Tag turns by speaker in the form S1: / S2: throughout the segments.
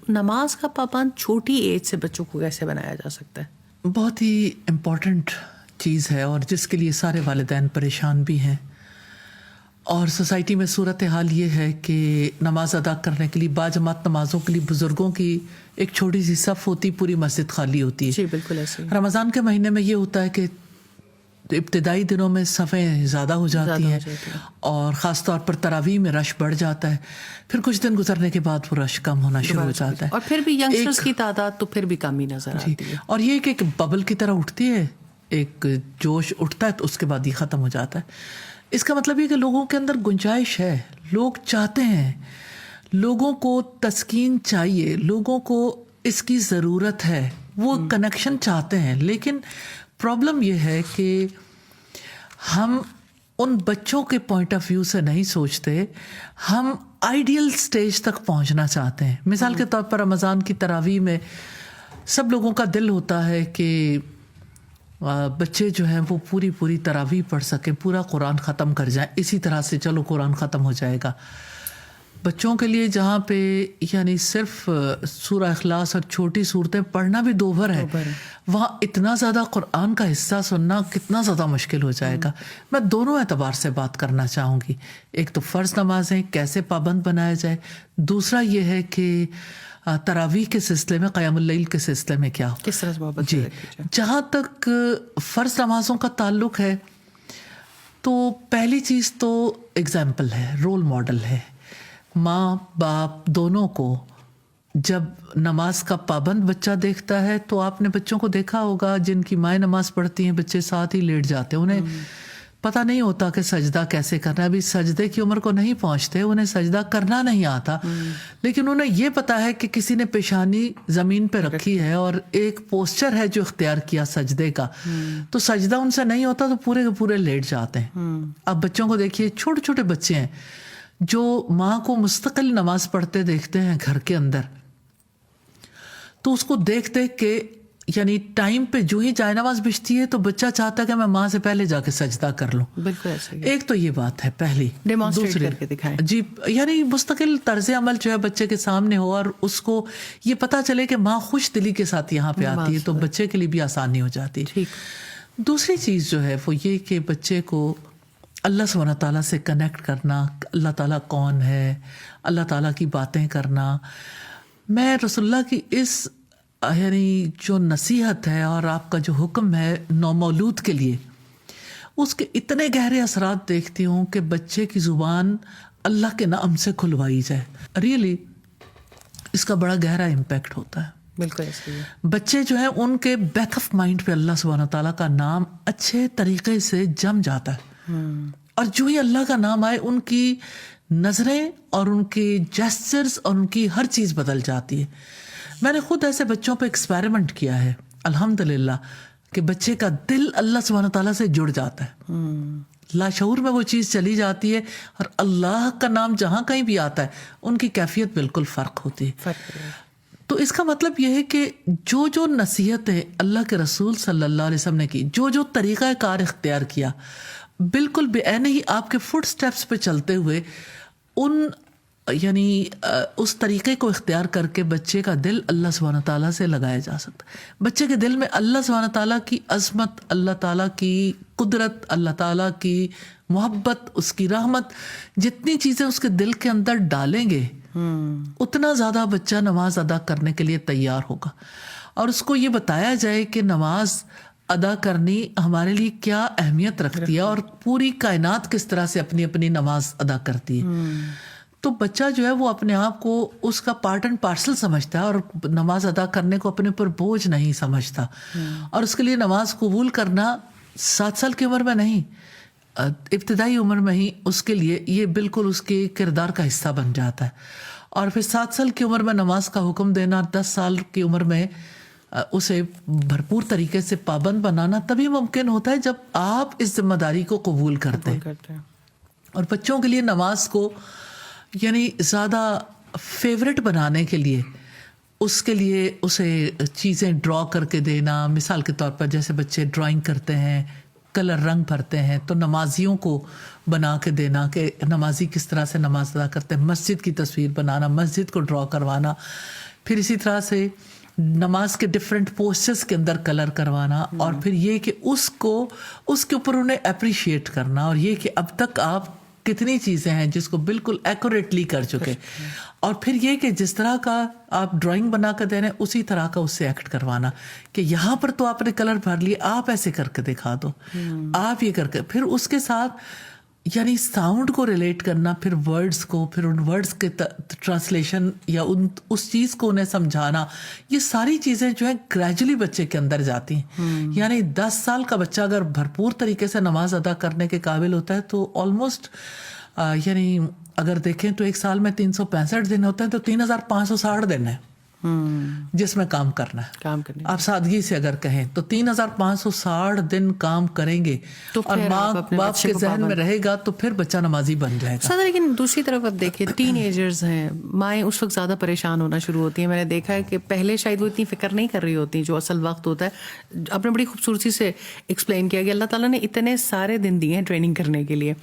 S1: نماز کا پابند چھوٹی ایج سے بچوں کو کیسے بنایا جا سکتا ہے؟
S2: بہت ہی امپورٹنٹ چیز ہے اور جس کے لیے سارے والدین پریشان بھی ہیں. اور سوسائٹی میں صورتحال یہ ہے کہ نماز ادا کرنے کے لیے باجماعت نمازوں کے لیے بزرگوں کی ایک چھوٹی سی صف ہوتی، پوری مسجد خالی ہوتی ہے.
S1: جی بالکل ایسے ہی.
S2: رمضان کے مہینے میں یہ ہوتا ہے کہ ابتدائی دنوں میں صفیں زیادہ ہو جاتی ہیں اور خاص طور پر تراویح میں رش بڑھ جاتا ہے. پھر کچھ دن گزرنے کے بعد وہ رش کم ہونا شروع ہو جاتا ہے
S1: اور پھر بھی ینگسٹرز کی تعداد تو پھر بھی کم ہی نظر آتی ہے.
S2: اور یہ ایک ببل کی طرح اٹھتی ہے، ایک جوش اٹھتا ہے تو اس کے بعد یہ ختم ہو جاتا ہے. اس کا مطلب یہ کہ لوگوں کے اندر گنجائش ہے، لوگ چاہتے ہیں، لوگوں کو تسکین چاہیے، لوگوں کو اس کی ضرورت ہے، وہ کنیکشن چاہتے ہیں. لیکن پرابلم یہ ہے کہ ہم ان بچوں کے پوائنٹ آف ویو سے نہیں سوچتے، ہم آئیڈیل سٹیج تک پہنچنا چاہتے ہیں. مثال کے طور پر رمضان کی تراویح میں سب لوگوں کا دل ہوتا ہے کہ بچے جو ہیں وہ پوری تراویح پڑھ سکیں، پورا قرآن ختم کر جائیں، اسی طرح سے چلو قرآن ختم ہو جائے گا. بچوں کے لیے جہاں پہ یعنی صرف سورہ اخلاص اور چھوٹی صورتیں پڑھنا بھی دوبھر ہے، وہاں اتنا زیادہ قرآن کا حصہ سننا کتنا زیادہ مشکل ہو جائے گا. میں دونوں اعتبار سے بات کرنا چاہوں گی. ایک تو فرض نمازیں کیسے پابند بنایا جائے، دوسرا یہ ہے کہ تراویح کے سلسلے میں، قیام اللیل کے سلسلے میں کیا
S1: کس طرح سے بابت.
S2: جی جہاں تک فرض نمازوں کا تعلق ہے تو پہلی چیز تو اگزامپل ہے، رول ماڈل ہے. ماں باپ دونوں کو جب نماز کا پابند بچہ دیکھتا ہے تو آپ نے بچوں کو دیکھا ہوگا جن کی مائیں نماز پڑھتی ہیں، بچے ساتھ ہی لیٹ جاتے ہیں، انہیں پتہ نہیں ہوتا کہ سجدہ کیسے کرنا ہے. ابھی سجدے کی عمر کو نہیں پہنچتے، انہیں سجدہ کرنا نہیں آتا، لیکن انہیں یہ پتا ہے کہ کسی نے پیشانی زمین پہ رکھی ہے اور ایک پوسچر ہے جو اختیار کیا سجدے کا، تو سجدہ ان سے نہیں ہوتا تو پورے کے پورے لیٹ جاتے ہیں. اب بچوں کو دیکھیے، چھوٹے چھوٹے بچے ہیں جو ماں کو مستقل نماز پڑھتے دیکھتے ہیں گھر کے اندر، تو اس کو دیکھ دیکھ کے یعنی ٹائم پہ جو ہی جائے نماز بچتی ہے تو بچہ چاہتا ہے کہ میں ماں سے پہلے جا کے سجدہ کر لوں.
S1: بالکل ایسے ہی.
S2: ایک تو یہ بات ہے پہلی.
S1: ڈیمانسٹریٹ کر کے دکھائیں.
S2: جی یعنی مستقل طرز عمل جو ہے بچے کے سامنے ہو اور اس کو یہ پتا چلے کہ ماں خوش دلی کے ساتھ یہاں پہ آتی ہے، تو بچے کے لیے بھی آسانی ہو جاتی ہے. دوسری چیز جو ہے وہ یہ کہ بچے کو اللہ سبحانہ تعالیٰ سے کنیکٹ کرنا، اللہ تعالیٰ کون ہے، اللہ تعالیٰ کی باتیں کرنا. میں رسول اللہ کی اس یعنی جو نصیحت ہے اور آپ کا جو حکم ہے نومولود کے لیے، اس کے اتنے گہرے اثرات دیکھتی ہوں کہ بچے کی زبان اللہ کے نام سے کھلوائی جائے. ریئلی اس کا بڑا گہرا امپیکٹ ہوتا ہے.
S1: بالکل ایسے ہی.
S2: بچے جو ہیں ان کے بیک آف مائنڈ پہ اللہ سبحانہ تعالیٰ کا نام اچھے طریقے سے جم جاتا ہے، اور جو ہی اللہ کا نام آئے ان کی نظریں اور ان کے جیسچرز اور ان کی ہر چیز بدل جاتی ہے. میں نے خود ایسے بچوں پہ ایکسپیریمنٹ کیا ہے الحمدللہ کہ بچے کا دل اللہ سبحانہ تعالیٰ سے جڑ جاتا ہے، لاشعور میں وہ چیز چلی جاتی ہے، اور اللہ کا نام جہاں کہیں بھی آتا ہے ان کی کیفیت بالکل فرق ہوتی ہے. تو اس کا مطلب یہ ہے کہ جو جو نصیحتیں اللہ کے رسول صلی اللہ علیہ وسلم نے کی، جو جو طریقہ کار اختیار کیا، بالکل بے عین ہی آپ کے فٹ سٹیپس پہ چلتے ہوئے ان یعنی اس طریقے کو اختیار کر کے بچے کا دل اللہ سبحانہ تعالیٰ سے لگایا جا سکتا ہے. بچے کے دل میں اللہ سبحانہ تعالیٰ کی عظمت، اللہ تعالیٰ کی قدرت، اللہ تعالیٰ کی محبت، اس کی رحمت، جتنی چیزیں اس کے دل کے اندر ڈالیں گے اتنا زیادہ بچہ نماز ادا کرنے کے لیے تیار ہوگا. اور اس کو یہ بتایا جائے کہ نماز ادا کرنی ہمارے لیے کیا اہمیت رکھتی ہے اور پوری کائنات کس طرح سے اپنی اپنی نماز ادا کرتی ہے، تو بچہ جو ہے وہ اپنے آپ کو اس کا پارٹ اینڈ پارسل سمجھتا ہے اور نماز ادا کرنے کو اپنے اوپر بوجھ نہیں سمجھتا. اور اس کے لیے نماز قبول کرنا 7 سال کی عمر میں نہیں، ابتدائی عمر میں ہی اس کے لیے یہ بالکل اس کے کردار کا حصہ بن جاتا ہے. اور پھر 7 سال کی عمر میں نماز کا حکم دینا، 10 سال کی عمر میں اسے بھرپور طریقے سے پابند بنانا تبھی ممکن ہوتا ہے جب آپ اس ذمہ داری کو قبول کرتے ہیں. اور بچوں کے لیے نماز کو یعنی زیادہ فیوریٹ بنانے کے لیے اس کے لیے اسے چیزیں ڈرا کر کے دینا. مثال کے طور پر جیسے بچے ڈرائنگ کرتے ہیں، کلر رنگ بھرتے ہیں، تو نمازیوں کو بنا کے دینا کہ نمازی کس طرح سے نماز ادا کرتے ہیں. مسجد کی تصویر بنانا، مسجد کو ڈرا کروانا. پھر اسی طرح سے نماز کے ڈفرینٹ پوسچرز کے اندر کلر کروانا، اور پھر یہ کہ اس کے اوپر انہیں اپریشیٹ کرنا، اور یہ کہ اب تک آپ کتنی چیزیں ہیں جس کو بالکل ایکوریٹلی کر چکے، اور پھر یہ کہ جس طرح کا آپ ڈرائنگ بنا کر دے رہے ہیں اسی طرح کا اس سے ایکٹ کروانا کہ یہاں پر تو آپ نے کلر بھر لیے، آپ ایسے کر کے دکھا دو، آپ یہ کر کے، پھر اس کے ساتھ یعنی ساؤنڈ کو ریلیٹ کرنا، پھر ورڈز کو، پھر ان ورڈز کے ٹرانسلیشن یا اس چیز کو انہیں سمجھانا، یہ ساری چیزیں جو ہیں گریجولی بچے کے اندر جاتی ہیں۔ یعنی 10 سال کا بچہ اگر بھرپور طریقے سے نماز ادا کرنے کے قابل ہوتا ہے تو آلموسٹ یعنی اگر دیکھیں تو ایک سال میں 365 دن ہوتے ہیں تو 3560 دن ہیں جس میں کام کرنا ہے،
S1: کام کرنے
S2: آپ سادگی سے اگر کہیں تو 3560 دن کام کریں گے،
S1: تو
S2: اور ماں باپ کے ذہن میں رہے گا تو پھر بچہ نمازی بن جائے گا۔
S1: سادہ، لیکن دوسری طرف اب دیکھیں ٹین ایجرز ہیں، مائیں اس وقت زیادہ پریشان ہونا شروع ہوتی ہیں۔ میں نے دیکھا ہے کہ پہلے شاید وہ اتنی فکر نہیں کر رہی ہوتی جو اصل وقت ہوتا ہے۔ آپ نے بڑی خوبصورتی سے ایکسپلین کیا کہ اللہ تعالیٰ نے اتنے سارے دن دیے ہیں ٹریننگ کرنے کے لیے،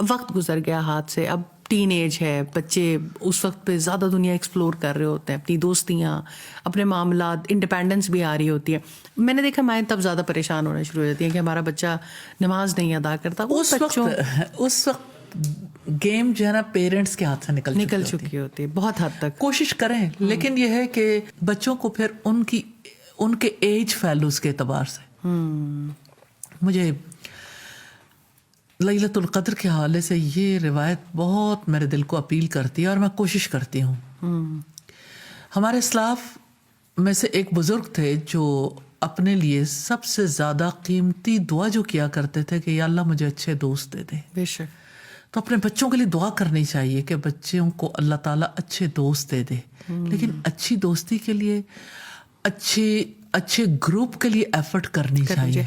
S1: وقت گزر گیا ہاتھ سے، اب ٹین ایج ہے، بچے اس وقت پہ زیادہ دنیا ایکسپلور کر رہے ہوتے ہیں، اپنی دوستیاں، اپنے معاملات، انڈیپینڈنس بھی آ رہی ہوتی ہے۔ میں نے دیکھا مائیں تب زیادہ پریشان ہونا شروع ہو جاتی ہیں کہ ہمارا بچہ نماز نہیں ادا کرتا۔
S2: اس وقت گیم جو ہے نا پیرنٹس کے ہاتھ سے نکل
S1: چکی ہوتی ہے بہت حد تک۔
S2: کوشش کریں، لیکن یہ ہے کہ بچوں کو پھر ان کے ایج فیلوز کے اعتبار سے مجھے لیلۃ القدر کے حوالے سے یہ روایت بہت میرے دل کو اپیل کرتی ہے، اور میں کوشش کرتی ہوں۔ ہمارے اسلاف میں سے ایک بزرگ تھے جو اپنے لیے سب سے زیادہ قیمتی دعا جو کیا کرتے تھے کہ یا اللہ مجھے اچھے دوست دے دے۔
S1: بے شک،
S2: تو اپنے بچوں کے لیے دعا کرنی چاہیے کہ بچوں کو اللہ تعالیٰ اچھے دوست دے دے، لیکن اچھی دوستی کے لیے اچھے گروپ کے لیے ایفرٹ کرنی چاہیے۔